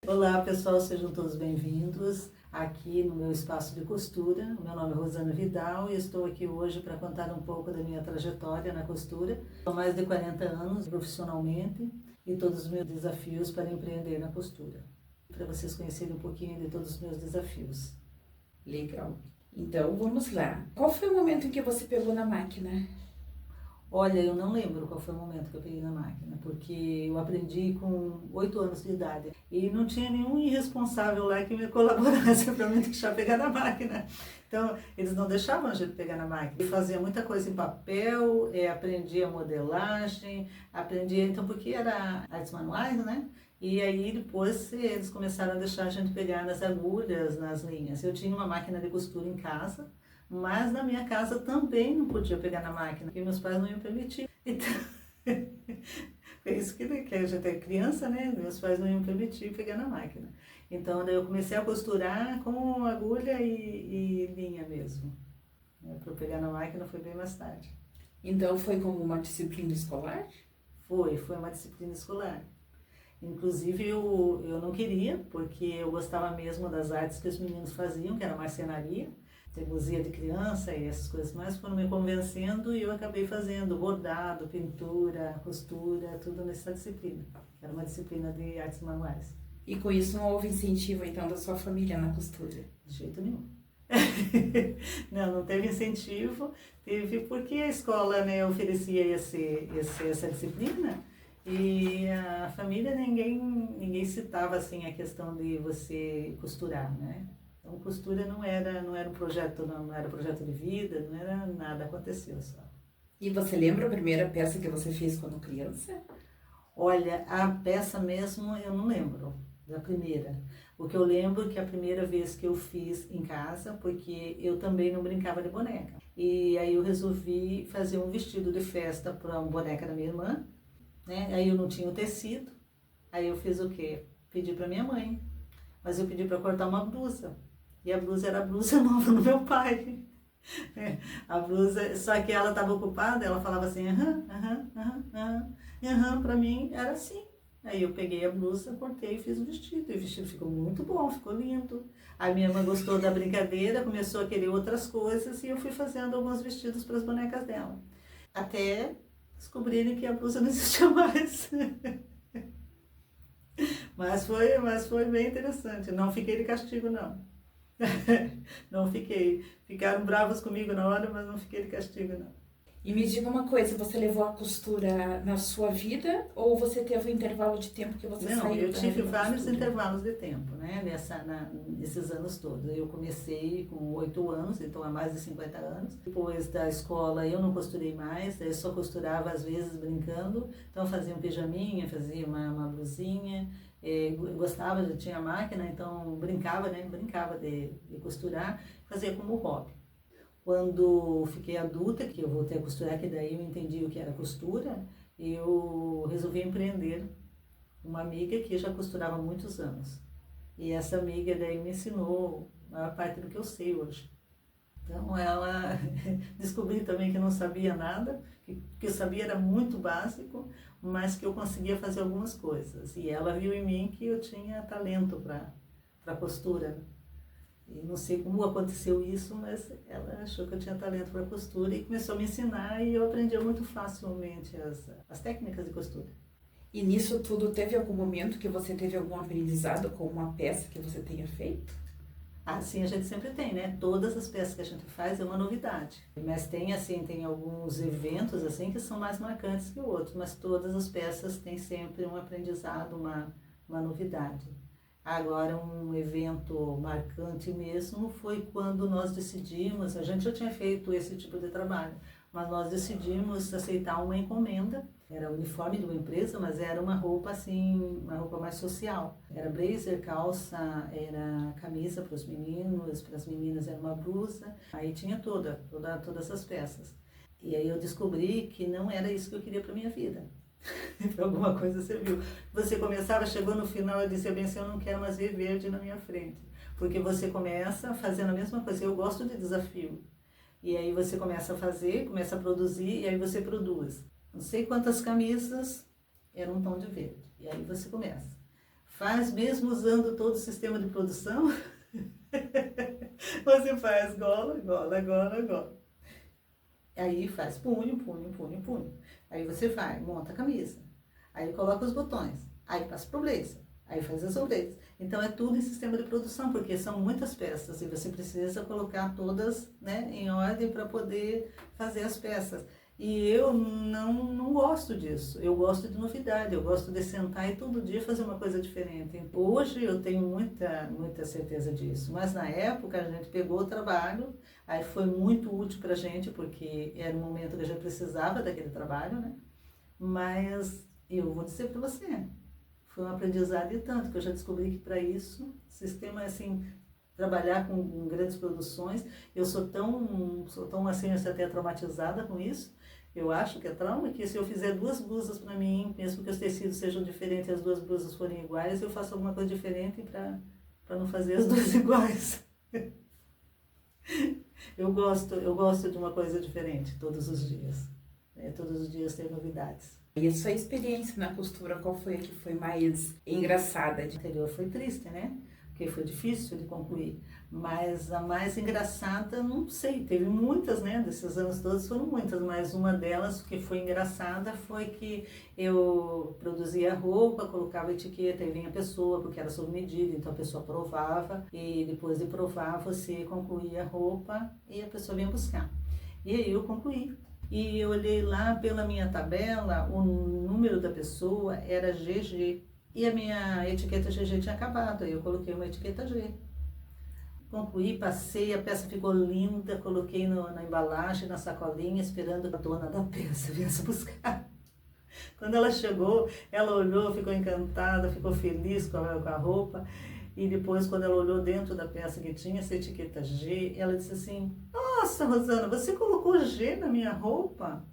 Olá pessoal, sejam todos bem-vindos aqui no meu espaço de costura. O meu nome é Rosana Vidal e estou aqui hoje para contar um pouco da minha trajetória na costura. São mais de 40 anos profissionalmente e todos os meus desafios para empreender na costura. Para vocês conhecerem um pouquinho de todos os meus desafios. Legal. Então, vamos lá. Qual foi o momento em que você pegou na máquina? Olha, eu não lembro qual foi o momento que eu peguei na máquina, porque eu aprendi com 8 anos de idade e não tinha nenhum irresponsável lá que me colaborasse para me deixar pegar na máquina. Então, eles não deixavam a gente pegar na máquina. Eu fazia muita coisa em papel, aprendia modelagem, aprendia, então, porque era artes manuais, né? E aí depois eles começaram a deixar a gente pegar nas agulhas, nas linhas. Eu tinha uma máquina de costura em casa, mas na minha casa também não podia pegar na máquina, porque meus pais não iam permitir. Então, é isso que a gente é criança, né? Meus pais não iam permitir pegar na máquina. Então, daí eu comecei a costurar com agulha e linha mesmo. Para pegar na máquina foi bem mais tarde. Então, foi como uma disciplina escolar? Foi uma disciplina escolar. Inclusive eu não queria, porque eu gostava mesmo das artes que os meninos faziam, que era marcenaria, teimosia de criança e essas coisas mais, foram me convencendo e eu acabei fazendo bordado, pintura, costura, tudo nessa disciplina. Era uma disciplina de artes manuais. E com isso não houve incentivo, então, da sua família na costura? De jeito nenhum. Não teve incentivo, teve porque a escola, né, oferecia essa disciplina. E a família, ninguém citava assim a questão de você costurar, né? Então, costura não era um projeto, não era projeto de vida, não era nada, aconteceu só. E você lembra a primeira peça que você fez quando criança? Olha, a peça mesmo eu não lembro da primeira. O que eu lembro é que a primeira vez que eu fiz em casa, porque eu também não brincava de boneca. E aí eu resolvi fazer um vestido de festa para uma boneca da minha irmã, né? Aí eu não tinha o tecido, aí eu fiz o quê? Pedi para minha mãe, mas eu pedi para cortar uma blusa, e a blusa era a blusa nova do meu pai. A blusa, só que ela estava ocupada, ela falava assim, para mim era assim. Aí eu peguei a blusa, cortei e fiz o vestido, e o vestido ficou muito bom, ficou lindo. A minha irmã gostou da brincadeira, começou a querer outras coisas, e eu fui fazendo alguns vestidos para as bonecas dela. Até descobrirem que a blusa não existia mais. Mas foi bem interessante. Não fiquei de castigo, não. Não fiquei. Ficaram bravos comigo na hora, mas não fiquei de castigo, não. E me diga uma coisa, você levou a costura na sua vida ou você teve um intervalo de tempo que você Não, saiu eu da tive área da vários costura? intervalos de tempo, né? Nesses anos todos. Eu comecei com 8 anos, então há mais de 50 anos. Depois da escola eu não costurei mais, eu só costurava às vezes brincando. Então fazia um pijaminha, fazia uma blusinha. Eu gostava, eu tinha máquina, então brincava, né? Brincava de costurar, fazia como hobby. Quando fiquei adulta, que eu voltei a costurar, que daí eu entendi o que era costura, eu resolvi empreender. Uma amiga que já costurava há muitos anos. E essa amiga daí me ensinou a maior parte do que eu sei hoje. Então ela descobri também que não sabia nada, que eu sabia era muito básico, mas que eu conseguia fazer algumas coisas. E ela viu em mim que eu tinha talento para costura. E não sei como aconteceu isso, mas ela achou que eu tinha talento para costura e começou a me ensinar e eu aprendi muito facilmente as técnicas de costura. E nisso tudo, teve algum momento que você teve algum aprendizado com uma peça que você tenha feito? Assim a gente sempre tem, né? Todas as peças que a gente faz é uma novidade. Mas tem alguns eventos assim que são mais marcantes que outros, mas todas as peças têm sempre um aprendizado, uma novidade. Agora, um evento marcante mesmo foi quando nós decidimos, a gente já tinha feito esse tipo de trabalho, mas nós decidimos aceitar uma encomenda. Era o uniforme de uma empresa, mas era uma roupa assim, uma roupa mais social. Era blazer, calça, era camisa para os meninos, para as meninas era uma blusa. Aí tinha todas essas peças. E aí eu descobri que não era isso que eu queria para minha vida. Alguma coisa você viu. Você começava, chegou no final e disse bem assim, eu não quero mais ver verde na minha frente. Porque você começa fazendo a mesma coisa. Eu gosto de desafio. E aí você começa a fazer, começa a produzir, e aí você produz. Não sei quantas camisas, era um tom de verde. E aí você começa. Faz mesmo usando todo o sistema de produção. Você faz gola, gola, gola, gola. Aí faz punho, punho, punho, punho. Aí você vai, monta a camisa. Aí coloca os botões. Aí passa pro blazer. Aí faz as ombreiras. Então é tudo em sistema de produção, porque são muitas peças e você precisa colocar todas, né, em ordem para poder fazer as peças. E eu não gosto disso. Eu gosto de novidade, eu gosto de sentar e todo dia fazer uma coisa diferente. Hoje eu tenho muita certeza disso. Mas na época a gente pegou o trabalho, aí foi muito útil para a gente, porque era um momento que a gente precisava daquele trabalho, né? Mas eu vou dizer para você, foi um aprendizado e tanto, que eu já descobri que para isso, sistema assim, trabalhar com grandes produções, eu sou tão assim, eu sou até traumatizada com isso. Eu acho que é trauma, que se eu fizer 2 blusas para mim, mesmo que os tecidos sejam diferentes e as 2 blusas forem iguais, eu faço alguma coisa diferente para não fazer as 2 iguais. Eu gosto de uma coisa diferente todos os dias. Né? Todos os dias tem novidades. E a sua experiência na costura, qual foi a que foi mais engraçada? A anterior foi triste, né? Porque foi difícil de concluir. Mas a mais engraçada, não sei, teve muitas, né? Desses anos todos foram muitas, mas uma delas que foi engraçada foi que eu produzia roupa, colocava etiqueta e vinha a pessoa, porque era sob medida, então a pessoa provava e depois de provar você concluía a roupa e a pessoa vinha buscar. E aí eu concluí. E eu olhei lá pela minha tabela, o número da pessoa era GG. E a minha etiqueta GG tinha acabado, aí eu coloquei uma etiqueta G. Concluí, passei, a peça ficou linda, coloquei na embalagem, na sacolinha, esperando a dona da peça viesse buscar. Quando ela chegou, ela olhou, ficou encantada, ficou feliz com a roupa. E depois, quando ela olhou dentro da peça que tinha essa etiqueta G, ela disse assim, nossa, Rosana, você colocou G na minha roupa?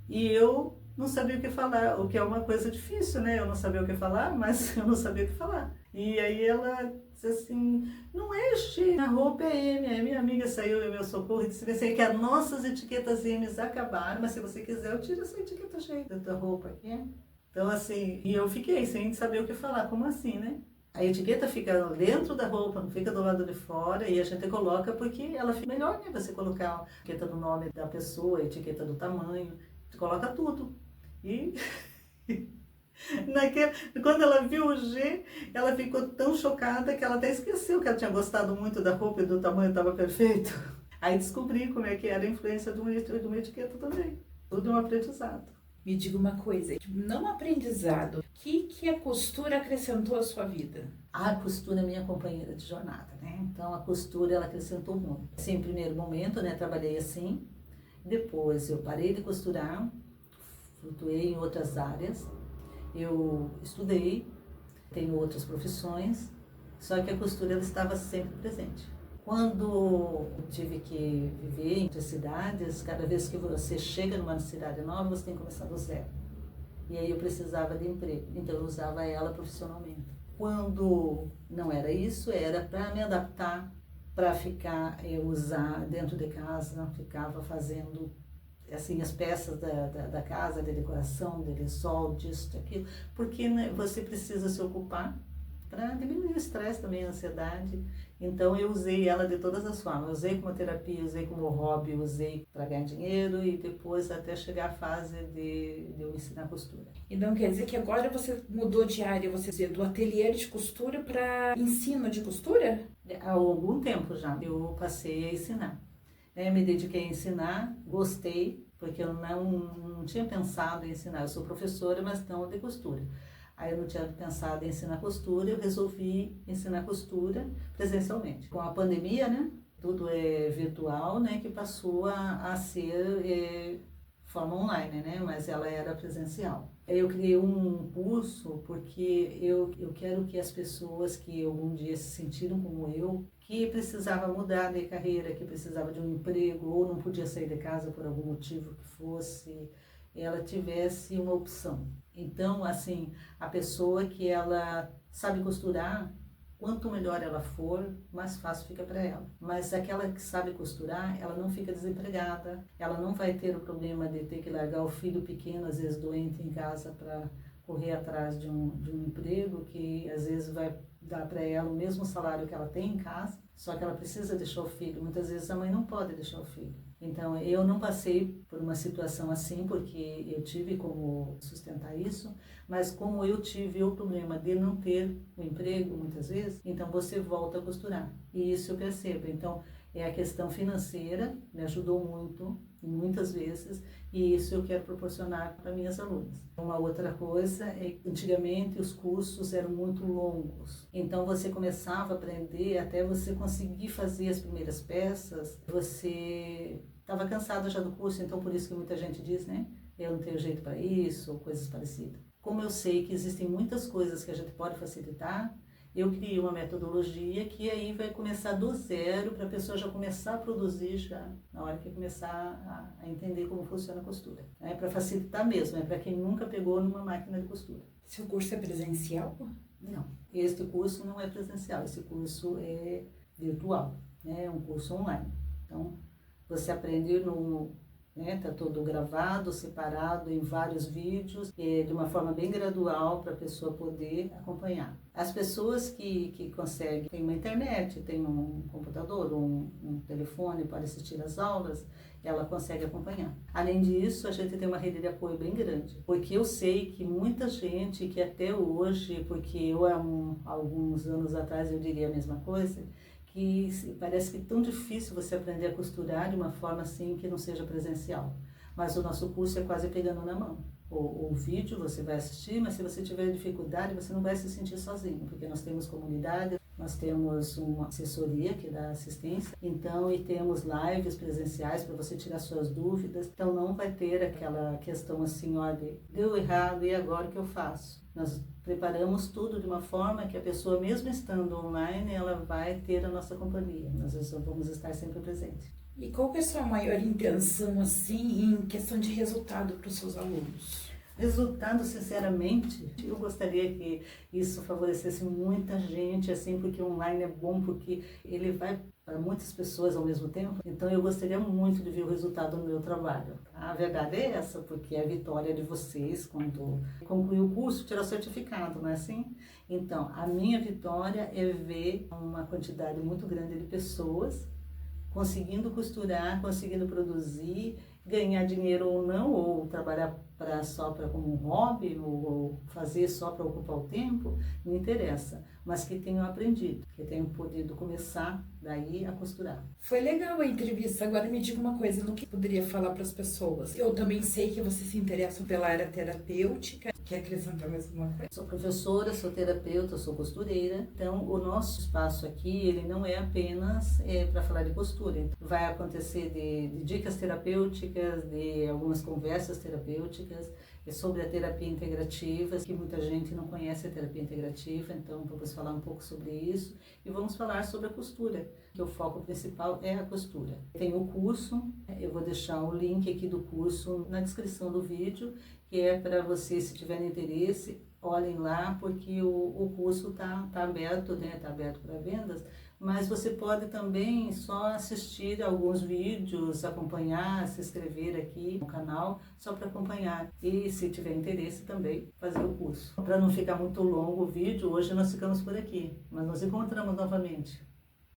E eu não sabia o que falar, o que é uma coisa difícil, né? Eu não sabia o que falar, mas eu não sabia o que falar. E aí ela disse assim, não é G, a roupa é M. Aí minha amiga saiu em meu socorro e disse assim, que as nossas etiquetas M acabaram, mas se você quiser eu tiro essa etiqueta G da tua roupa. Então assim, e eu fiquei sem saber o que falar, como assim, né? A etiqueta fica dentro da roupa, não fica do lado de fora, e a gente coloca porque ela fica melhor, né? Você colocar a etiqueta do nome da pessoa, a etiqueta do tamanho, você coloca tudo. E quando ela viu o G, ela ficou tão chocada que ela até esqueceu que ela tinha gostado muito da roupa e do tamanho estava perfeito. Aí descobri como é que era a influência de uma etiqueta também. Tudo é um aprendizado. Me diga uma coisa, não aprendizado, o que a costura acrescentou à sua vida? A costura é minha companheira de jornada, né? Então a costura ela acrescentou muito. Assim, em primeiro momento, né, trabalhei assim, depois eu parei de costurar, flutuei em outras áreas, eu estudei, tenho outras profissões, só que a costura ela estava sempre presente. Quando tive que viver em outras cidades, cada vez que você chega numa cidade nova, você tem que começar do zero. E aí eu precisava de emprego, então eu usava ela profissionalmente. Quando não era isso, era para me adaptar, para ficar, usar dentro de casa, ficava fazendo assim, as peças da casa, de decoração, de lençol, disso, daquilo, porque né, você precisa se ocupar para diminuir o estresse também, a ansiedade. Então eu usei ela de todas as formas, usei como terapia, usei como hobby, usei para ganhar dinheiro e depois até chegar à fase de eu ensinar costura. Então quer dizer que agora você mudou de área, você dizia, do ateliê de costura para ensino de costura? Há algum tempo já eu passei a ensinar. Me dediquei a ensinar, gostei, porque eu não tinha pensado em ensinar. Eu sou professora, mas não de costura. Aí eu não tinha pensado em ensinar costura, eu resolvi ensinar costura presencialmente. Com a pandemia, né, tudo é virtual, né, que passou a ser forma online, né, mas ela era presencial. Eu criei um curso porque eu quero que as pessoas que algum dia se sentiram como eu, que precisava mudar de carreira, que precisava de um emprego ou não podia sair de casa por algum motivo que fosse, ela tivesse uma opção. Então, assim, a pessoa que ela sabe costurar, quanto melhor ela for, mais fácil fica para ela. Mas aquela que sabe costurar, ela não fica desempregada, ela não vai ter o problema de ter que largar o filho pequeno, às vezes doente em casa, para correr atrás de um emprego que às vezes vai dar para ela o mesmo salário que ela tem em casa, só que ela precisa deixar o filho. Muitas vezes a mãe não pode deixar o filho. Então, eu não passei por uma situação assim, porque eu tive como sustentar isso, mas como eu tive o problema de não ter o emprego, muitas vezes, então você volta a costurar. E isso eu percebo. Então, é a questão financeira, me ajudou muito, muitas vezes, e isso eu quero proporcionar para minhas alunas. Uma outra coisa é que antigamente os cursos eram muito longos, então você começava a aprender até você conseguir fazer as primeiras peças, você estava cansado já do curso, então por isso que muita gente diz, né, eu não tenho jeito para isso, ou coisas parecidas. Como eu sei que existem muitas coisas que a gente pode facilitar, eu criei uma metodologia que aí vai começar do zero para a pessoa já começar a produzir já na hora que começar a entender como funciona a costura. É para facilitar mesmo, é para quem nunca pegou numa máquina de costura. Seu curso é presencial? Não, este curso não é presencial, esse curso é virtual, né? É um curso online. Então, você aprende no... Tá todo gravado, separado em vários vídeos, de uma forma bem gradual para a pessoa poder acompanhar. As pessoas que conseguem, tem uma internet, tem um computador, um telefone para assistir às aulas, ela consegue acompanhar. Além disso, a gente tem uma rede de apoio bem grande, porque eu sei que muita gente que até hoje, porque eu há alguns anos atrás eu diria a mesma coisa, que parece que é tão difícil você aprender a costurar de uma forma assim que não seja presencial. Mas o nosso curso é quase pegando na mão. O vídeo você vai assistir, mas se você tiver dificuldade, você não vai se sentir sozinho, porque nós temos comunidade, nós temos uma assessoria que dá assistência, então, e temos lives presenciais para você tirar suas dúvidas. Então, não vai ter aquela questão assim, olha, deu errado e agora o que eu faço? Nós preparamos tudo de uma forma que a pessoa, mesmo estando online, ela vai ter a nossa companhia. Nós vamos estar sempre presentes. E qual que é a sua maior intenção, assim, em questão de resultado para os seus alunos? Resultado, sinceramente, eu gostaria que isso favorecesse muita gente, assim, porque online é bom, porque ele vai para muitas pessoas ao mesmo tempo. Então, eu gostaria muito de ver o resultado do meu trabalho. A verdade é essa, porque é a vitória de vocês quando concluir o curso, tirar o certificado, não é assim? Então, a minha vitória é ver uma quantidade muito grande de pessoas conseguindo costurar, conseguindo produzir, ganhar dinheiro ou não, ou trabalhar só como um hobby, ou fazer só para ocupar o tempo, não interessa, mas que tenham aprendido, que tenham podido começar daí a costurar. Foi legal a entrevista. Agora me diga uma coisa, no que poderia falar para as pessoas? Eu também sei que você se interessa pela área terapêutica. Quer acrescentar mais alguma coisa? Sou professora, sou terapeuta, sou costureira. Então, o nosso espaço aqui, ele não é apenas para falar de costura. Vai acontecer de dicas terapêuticas, de algumas conversas terapêuticas, sobre a terapia integrativa, que muita gente não conhece a terapia integrativa, então vamos falar um pouco sobre isso. E vamos falar sobre a costura, que o foco principal é a costura. Tem o curso, eu vou deixar o link aqui do curso na descrição do vídeo, que é para vocês, se tiverem interesse, olhem lá, porque o curso tá aberto, né? Está aberto para vendas, mas você pode também só assistir alguns vídeos, acompanhar, se inscrever aqui no canal, só para acompanhar. E se tiver interesse também, fazer o curso. Para não ficar muito longo o vídeo, hoje nós ficamos por aqui, mas nos encontramos novamente.